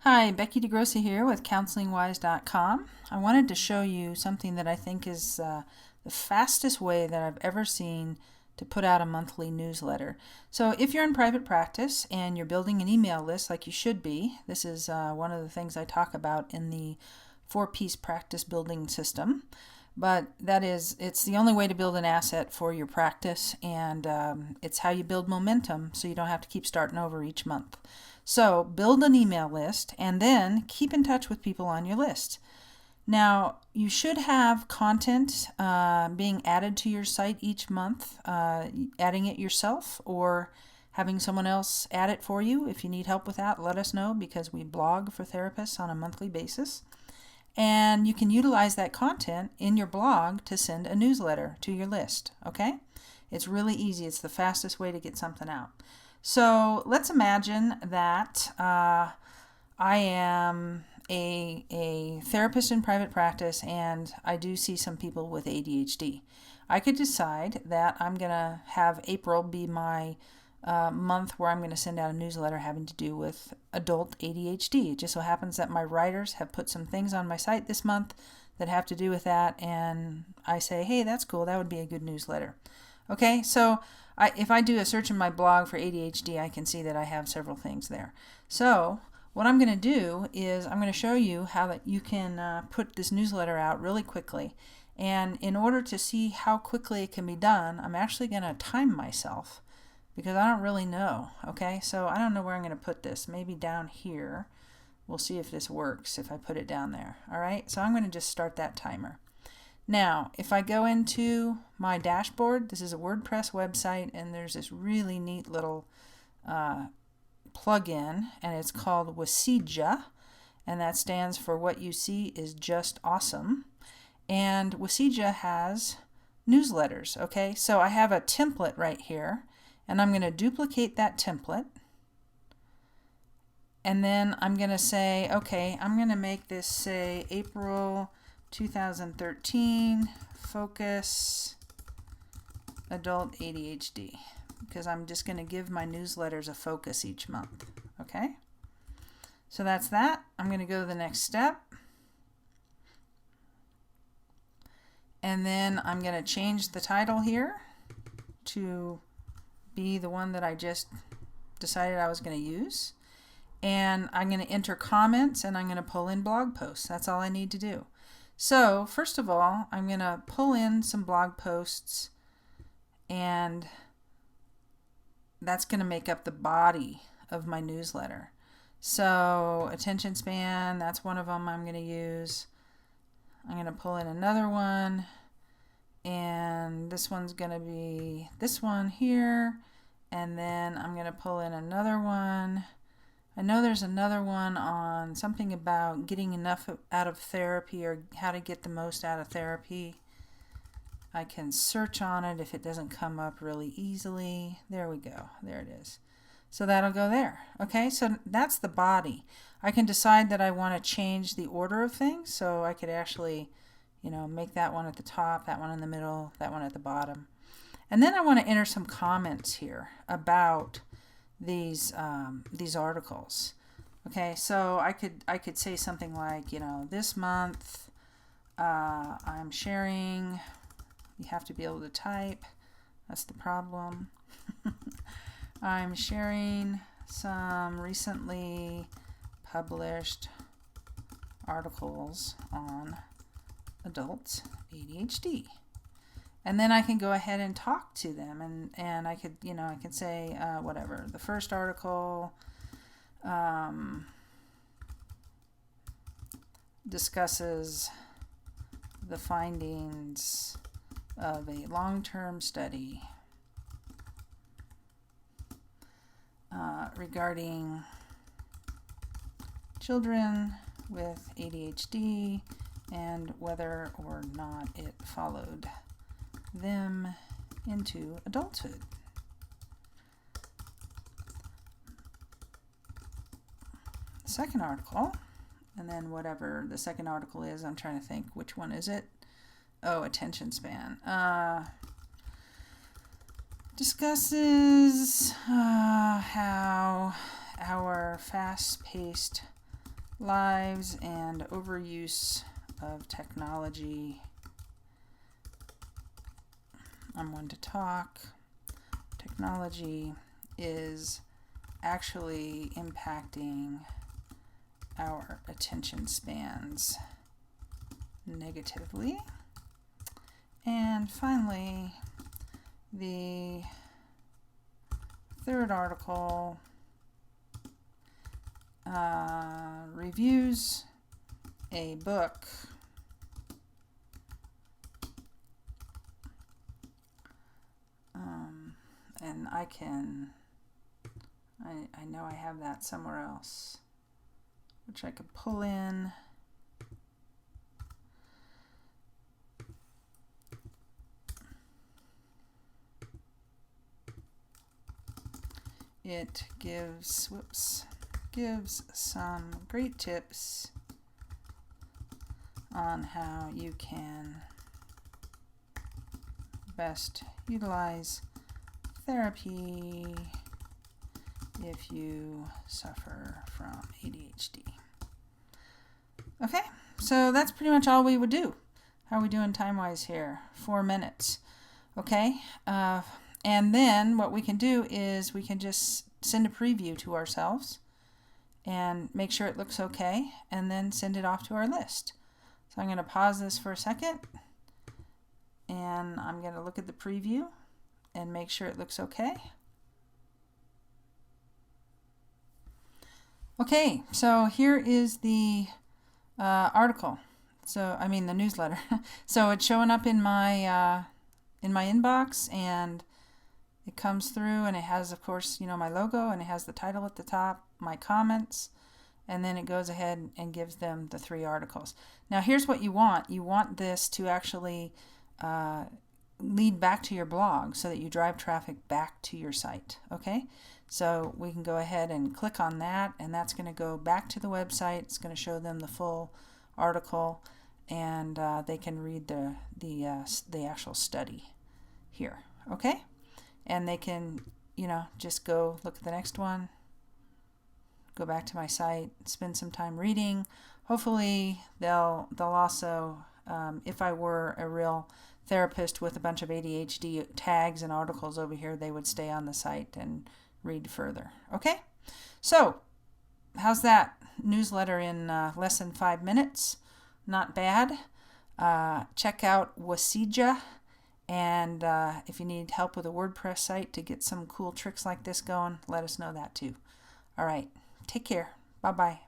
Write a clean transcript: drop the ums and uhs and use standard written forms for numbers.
Hi, Becky DeGrossa here with CounselingWise.com. I wanted to show you something that I think is the fastest way that I've ever seen to put out a monthly newsletter. So if you're in private practice and you're building an email list like you should be, this is one of the things I talk about in the 4-piece practice building system. But it's the only way to build an asset for your practice, and it's how you build momentum so you don't have to keep starting over each month. So build an email list and then keep in touch with people on your list. Now, you should have content being added to your site each month, adding it yourself or having someone else add it for you. If you need help with that, let us know, because we blog for therapists on a monthly basis. And you can utilize that content in your blog to send a newsletter to your list, okay? It's really easy. It's the fastest way to get something out. So let's imagine that I am a therapist in private practice and I do see some people with ADHD. I could decide that I'm going to have April be my month where I'm going to send out a newsletter having to do with adult ADHD. It just so happens that my writers have put some things on my site this month that have to do with that, and I say, hey, that's cool, that would be a good newsletter. Okay, so if I do a search in my blog for ADHD, I can see that I have several things there. So what I'm going to do is I'm going to show you how that you can put this newsletter out really quickly. And in order to see how quickly it can be done, I'm actually going to time myself, because I don't really know. Okay, so I don't know where I'm going to put this. Maybe down here. We'll see if this works if I put it down there. All right, so I'm going to just start that timer. Now, if I go into my dashboard, this is a WordPress website, and there's this really neat little plugin, and it's called Wasija, and that stands for What You See Is Just Awesome. And Wasija has newsletters, okay? So I have a template right here, and I'm going to duplicate that template. And then I'm going to say, okay, I'm going to make this say April 2013 Focus Adult ADHD, because I'm just going to give my newsletters a focus each month. Okay? So that's that. I'm going to go to the next step. And then I'm going to change the title here to be the one that I just decided I was going to use. And I'm going to enter comments, and I'm going to pull in blog posts. That's all I need to do. So first of all, I'm going to pull in some blog posts, and that's going to make up the body of my newsletter. So attention span, that's one of them I'm going to use. I'm going to pull in another one, and this one's going to be this one here, and then I'm going to pull in another one. I know there's another one on something about getting enough out of therapy, or how to get the most out of therapy. I can search on it if it doesn't come up really easily. There we go. There it is. So that'll go there. Okay, so that's the body. I can decide that I want to change the order of things, so I could actually, make that one at the top, that one in the middle, that one at the bottom. And then I want to enter some comments here about these articles. Okay, so I could say something like, this month I'm sharing. You have to be able to type. That's the problem. I'm sharing some recently published articles on adult ADHD. And then I can go ahead and talk to them, and I could, I could say whatever. The first article discusses the findings of a long-term study regarding children with ADHD and whether or not it followed them into adulthood. Second article, and then whatever the second article is, I'm trying to think which one is it. Oh, attention span. Discusses how our fast-paced lives and overuse of technology. I'm one to talk. Technology is actually impacting our attention spans negatively. And finally, the third article reviews a book and I know I have that somewhere else, which I could pull in. It gives some great tips on how you can best utilize therapy if you suffer from ADHD. Okay, so that's pretty much all we would do. How are we doing time-wise here? 4 minutes. Okay, and then what we can do is we can just send a preview to ourselves and make sure it looks okay, and then send it off to our list. So I'm going to pause this for a second, and I'm going to look at the preview and make sure it looks okay. Okay, so here is the article. So I mean the newsletter. So it's showing up in my inbox, and it comes through, and it has, of course, my logo, and it has the title at the top, my comments, and then it goes ahead and gives them the 3 articles. Now here's what you want. You want this to actually lead back to your blog so that you drive traffic back to your site. Okay, so we can go ahead and click on that, and that's going to go back to the website. It's going to show them the full article, and they can read the actual study here. Okay, and they can just go look at the next one, go back to my site, spend some time reading. Hopefully they'll also, if I were a real therapist with a bunch of ADHD tags and articles over here, they would stay on the site and read further. Okay, so how's that newsletter in less than 5 minutes? Not bad. Check out Wasija, and if you need help with a WordPress site to get some cool tricks like this going, let us know that too. All right, take care. Bye-bye.